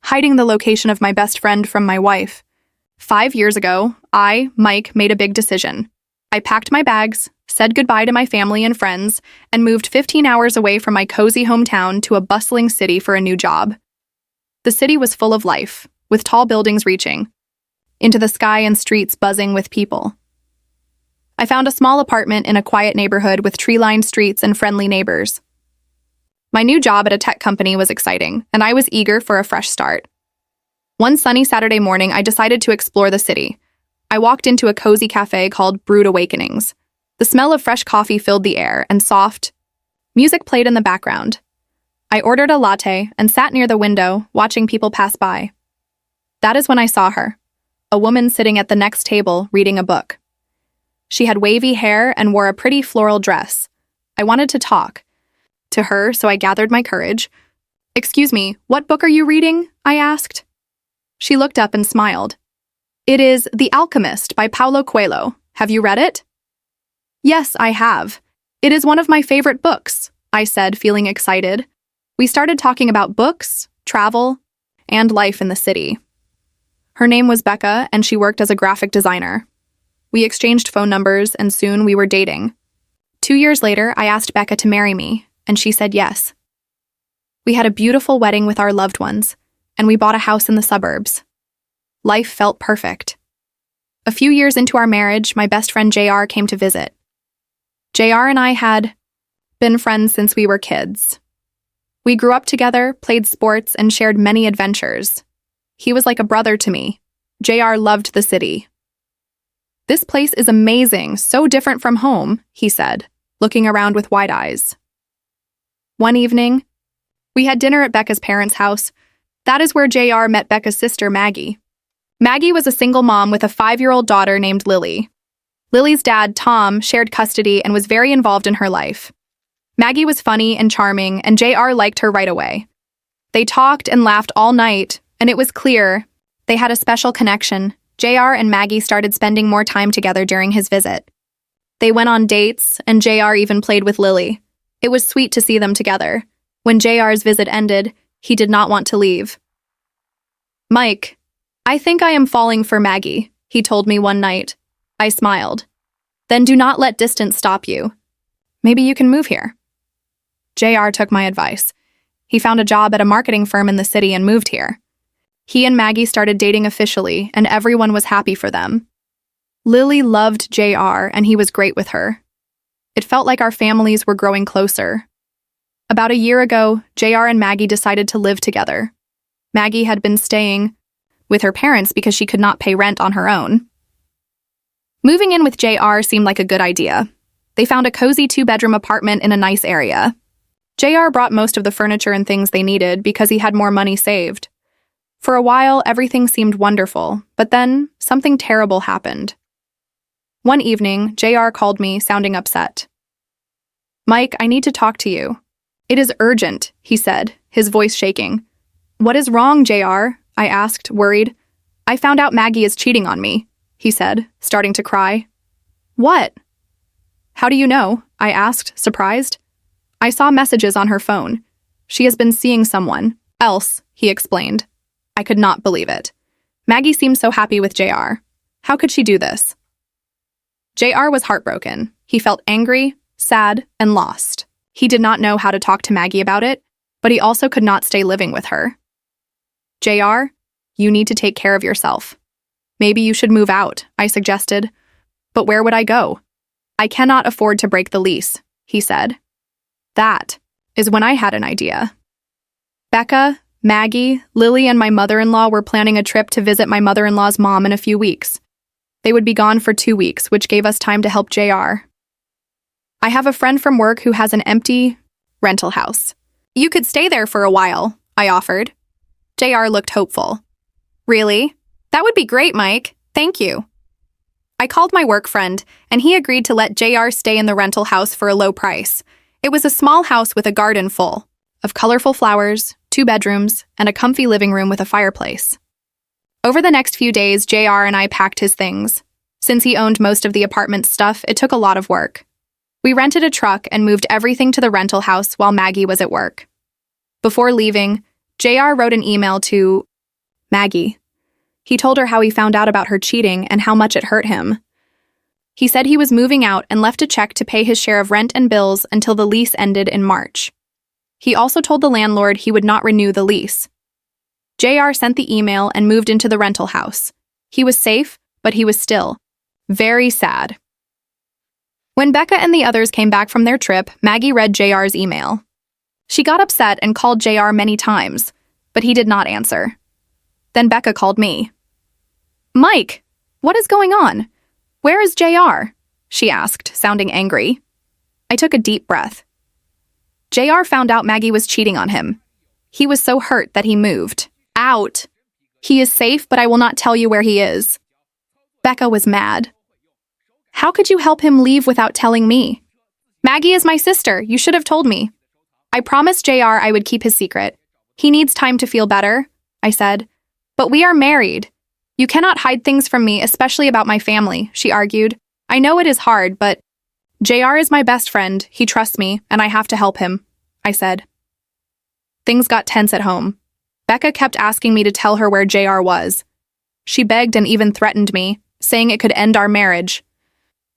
hiding the location of my best friend from my wife. 5 years ago, I, Mike, made a big decision. I packed my bags, said goodbye to my family and friends, and moved 15 hours away from my cozy hometown to a bustling city for a new job. The city was full of life, with tall buildings reaching into the sky and streets buzzing with people. I found a small apartment in a quiet neighborhood with tree-lined streets and friendly neighbors. My new job at a tech company was exciting, and I was eager for a fresh start. One sunny Saturday morning, I decided to explore the city. I walked into a cozy café called Brewed Awakenings. The smell of fresh coffee filled the air, and soft music played in the background. I ordered a latte and sat near the window, watching people pass by. That is when I saw her, a woman sitting at the next table reading a book. She had wavy hair and wore a pretty floral dress. I wanted to talk to her, so I gathered my courage. "Excuse me, what book are you reading?" I asked. She looked up and smiled. "It is The Alchemist by Paulo Coelho. Have you read it?" "Yes, I have. It is one of my favorite books," I said, feeling excited. We started talking about books, travel, and life in the city. Her name was Becca, and she worked as a graphic designer. We exchanged phone numbers, and soon we were dating. 2 years later, I asked Becca to marry me, and she said yes. We had a beautiful wedding with our loved ones, and we bought a house in the suburbs. Life felt perfect. A few years into our marriage, my best friend JR came to visit. JR and I had been friends since we were kids. We grew up together, played sports, and shared many adventures. He was like a brother to me. JR loved the city. "This place is amazing, so different from home," he said, looking around with wide eyes. One evening, we had dinner at Becca's parents' house. That is where JR met Becca's sister, Maggie. Maggie was a single mom with a 5-year-old daughter named Lily. Lily's dad, Tom, shared custody and was very involved in her life. Maggie was funny and charming, and JR liked her right away. They talked and laughed all night, and it was clear they had a special connection. JR and Maggie started spending more time together during his visit. They went on dates, and JR even played with Lily. It was sweet to see them together. When JR's visit ended, he did not want to leave. "Mike, I think I am falling for Maggie," he told me one night. I smiled. "Then do not let distance stop you. Maybe you can move here." JR took my advice. He found a job at a marketing firm in the city and moved here. He and Maggie started dating officially, and everyone was happy for them. Lily loved JR, and he was great with her. It felt like our families were growing closer. About a year ago, JR and Maggie decided to live together. Maggie had been staying with her parents because she could not pay rent on her own. Moving in with JR seemed like a good idea. They found a cozy 2-bedroom apartment in a nice area. JR brought most of the furniture and things they needed because he had more money saved. For a while, everything seemed wonderful, but then something terrible happened. One evening, JR called me, sounding upset. "Mike, I need to talk to you." "It is urgent," he said, his voice shaking. "What is wrong, JR?" I asked, worried. "I found out Maggie is cheating on me," he said, starting to cry. "What?" "How do you know?" I asked, surprised. "I saw messages on her phone. She has been seeing someone else," he explained. I could not believe it. Maggie seemed so happy with JR. How could she do this? JR was heartbroken. He felt angry, sad, and lost. He did not know how to talk to Maggie about it, but he also could not stay living with her. "JR, you need to take care of yourself. Maybe you should move out," I suggested. "But where would I go?" "I cannot afford to break the lease," he said. That is when I had an idea. Becca, Maggie, Lily, and my mother-in-law were planning a trip to visit my mother-in-law's mom in a few weeks. They would be gone for 2 weeks, which gave us time to help JR. "I have a friend from work who has an empty rental house. You could stay there for a while," I offered. JR looked hopeful. "Really? That would be great, Mike. Thank you." I called my work friend, and he agreed to let JR stay in the rental house for a low price. It was a small house with a garden full of colorful flowers, 2 bedrooms, and a comfy living room with a fireplace. Over the next few days, JR and I packed his things. Since he owned most of the apartment's stuff, it took a lot of work. We rented a truck and moved everything to the rental house while Maggie was at work. Before leaving, JR wrote an email to Maggie. He told her how he found out about her cheating and how much it hurt him. He said he was moving out and left a check to pay his share of rent and bills until the lease ended in March. He also told the landlord he would not renew the lease. JR sent the email and moved into the rental house. He was safe, but he was still very sad. When Becca and the others came back from their trip, Maggie read JR's email. She got upset and called JR many times, but he did not answer. Then Becca called me. "Mike, what is going on? Where is JR?" she asked, sounding angry. I took a deep breath. JR found out Maggie was cheating on him. He was so hurt that he moved out. He is safe, but I will not tell you where he is. Becca was mad. "How could you help him leave without telling me? Maggie is my sister. You should have told me." I promised JR I would keep his secret. "He needs time to feel better," I said. "But we are married. You cannot hide things from me, especially about my family," she argued. "I know it is hard, but JR is my best friend. He trusts me, and I have to help him," I said. Things got tense at home. Becca kept asking me to tell her where JR was. She begged and even threatened me, saying it could end our marriage.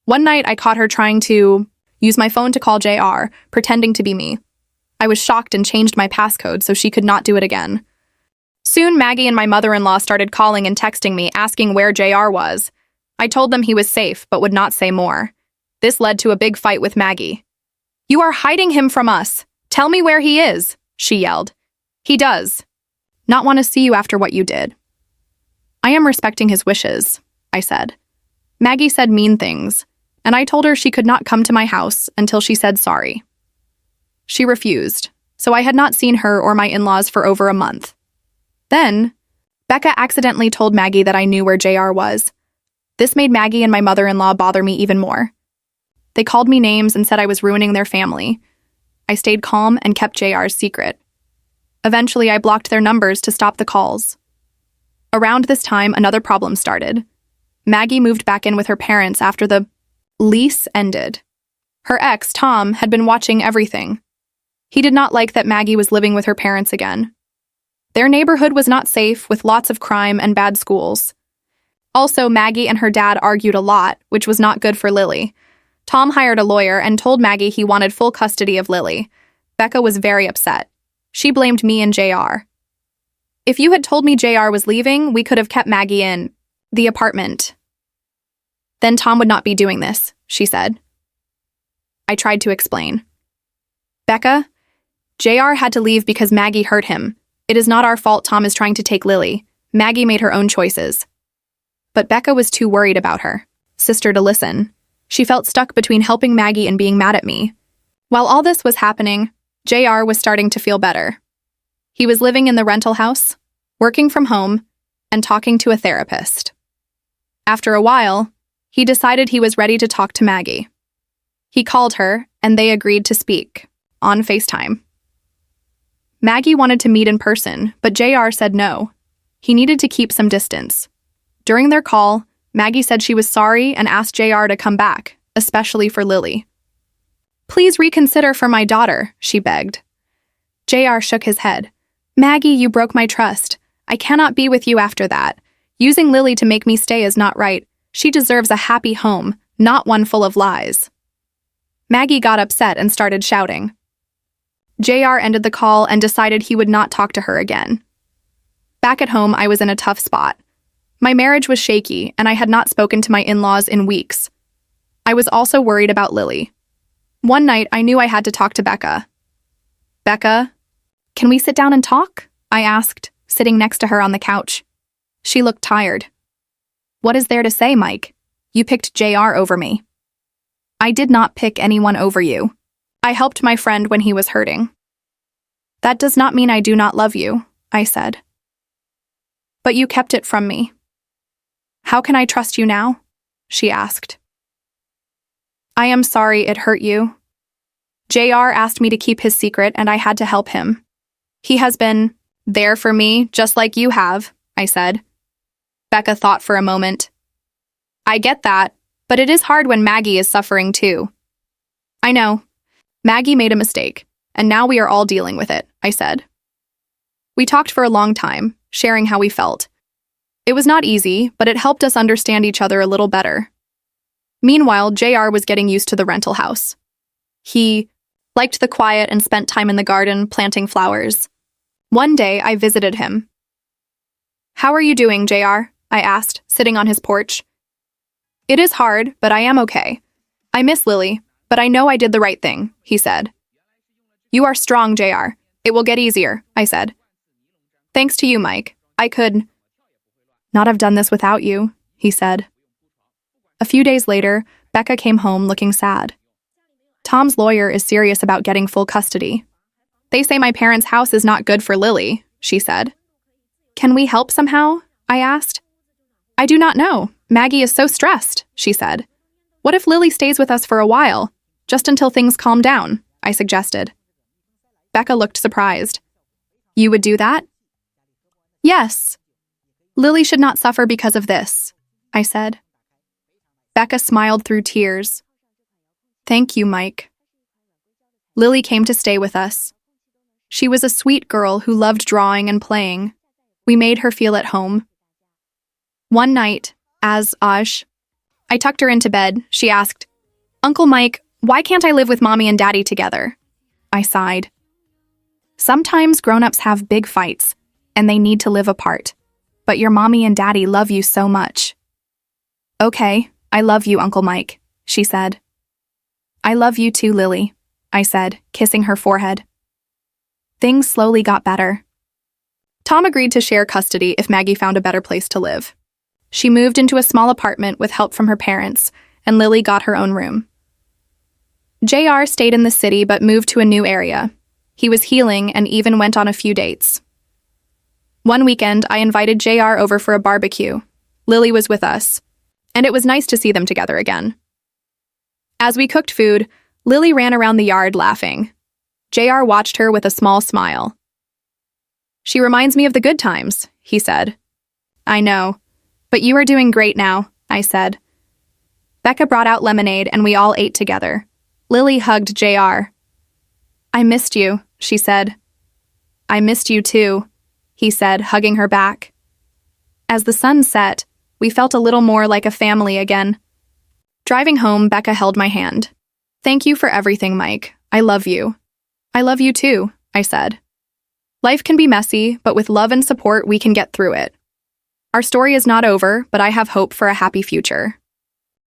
One night, I caught her trying to use my phone to call JR, pretending to be me. I was shocked and changed my passcode so she could not do it again. Soon, Maggie and my mother-in-law started calling and texting me, asking where JR was. I told them he was safe, but would not say more. This led to a big fight with Maggie. "You are hiding him from us. Tell me where he is," she yelled. "He does not want to see you after what you did." "I am respecting his wishes," I said. Maggie said mean things, and I told her she could not come to my house until she said sorry. She refused, so I had not seen her or my in-laws for over a month. Then, Becca accidentally told Maggie that I knew where JR was. This made Maggie and my mother-in-law bother me even more. They called me names and said I was ruining their family. I stayed calm and kept JR's secret. Eventually, I blocked their numbers to stop the calls. Around this time, another problem started. Maggie moved back in with her parents after the lease ended. Her ex, Tom, had been watching everything. He did not like that Maggie was living with her parents again. Their neighborhood was not safe, with lots of crime and bad schools. Also, Maggie and her dad argued a lot, which was not good for Lily. Tom hired a lawyer and told Maggie he wanted full custody of Lily. Becca was very upset. She blamed me and JR. "If you had told me JR was leaving, we could have kept Maggie in the apartment. Then Tom would not be doing this," she said. I tried to explain. "Becca, JR had to leave because Maggie hurt him. It is not our fault Tom is trying to take Lily. Maggie made her own choices." But Becca was too worried about her sister to listen. She felt stuck between helping Maggie and being mad at me. While all this was happening, JR was starting to feel better. He was living in the rental house, working from home, and talking to a therapist. After a while, he decided he was ready to talk to Maggie. He called her, and they agreed to speak on FaceTime. Maggie wanted to meet in person, but JR said no. He needed to keep some distance. During their call, Maggie said she was sorry and asked JR to come back, especially for Lily. "Please reconsider for my daughter," she begged. JR shook his head. "Maggie, you broke my trust. I cannot be with you after that. Using Lily to make me stay is not right. She deserves a happy home, not one full of lies." Maggie got upset and started shouting. JR ended the call and decided he would not talk to her again. Back at home, I was in a tough spot. My marriage was shaky, and I had not spoken to my in-laws in weeks. I was also worried about Lily. One night, I knew I had to talk to Becca. "Becca, can we sit down and talk?" I asked, sitting next to her on the couch. She looked tired. "What is there to say, Mike? You picked JR over me." "I did not pick anyone over you. I helped my friend when he was hurting." "That does not mean I do not love you," I said. "But you kept it from me." "How can I trust you now?" she asked. "I am sorry it hurt you. JR asked me to keep his secret and I had to help him. He has been there for me just like you have," I said. Becca thought for a moment. "I get that, but it is hard when Maggie is suffering too." "I know. Maggie made a mistake, and now we are all dealing with it," I said. We talked for a long time, sharing how we felt. It was not easy, but it helped us understand each other a little better. Meanwhile, JR was getting used to the rental house. He liked the quiet and spent time in the garden planting flowers. One day, I visited him. "How are you doing, JR?" I asked, sitting on his porch. "It is hard, but I am okay. I miss Lily, but I know I did the right thing," he said. "You are strong, JR. It will get easier," I said. "Thanks to you, Mike. I could not have done this without you," he said. A few days later, Becca came home looking sad. "Tom's lawyer is serious about getting full custody. They say my parents' house is not good for Lily," she said. "Can we help somehow?" I asked. "I do not know. Maggie is so stressed," she said. "What if Lily stays with us for a while, just until things calm down?" I suggested. Becca looked surprised. "You would do that?" "Yes. Lily should not suffer because of this," I said. Becca smiled through tears. "Thank you, Mike." Lily came to stay with us. She was a sweet girl who loved drawing and playing. We made her feel at home. One night, as I tucked her into bed, she asked, "Uncle Mike, why can't I live with Mommy and Daddy together?" I sighed. "Sometimes grown-ups have big fights, and they need to live apart. But your Mommy and Daddy love you so much." "Okay, I love you, Uncle Mike," she said. "I love you too, Lily," I said, kissing her forehead. Things slowly got better. Tom agreed to share custody if Maggie found a better place to live. She moved into a small apartment with help from her parents, and Lily got her own room. JR stayed in the city but moved to a new area. He was healing and even went on a few dates. One weekend, I invited JR over for a barbecue. Lily was with us, and it was nice to see them together again. As we cooked food, Lily ran around the yard laughing. JR watched her with a small smile. "She reminds me of the good times," he said. "I know. But you are doing great now," I said. Becca brought out lemonade and we all ate together. Lily hugged JR. "I missed you," she said. "I missed you too," he said, hugging her back. As the sun set, we felt a little more like a family again. Driving home, Becca held my hand. "Thank you for everything, Mike. I love you." "I love you too," I said. Life can be messy, but with love and support, we can get through it. Our story is not over, but I have hope for a happy future.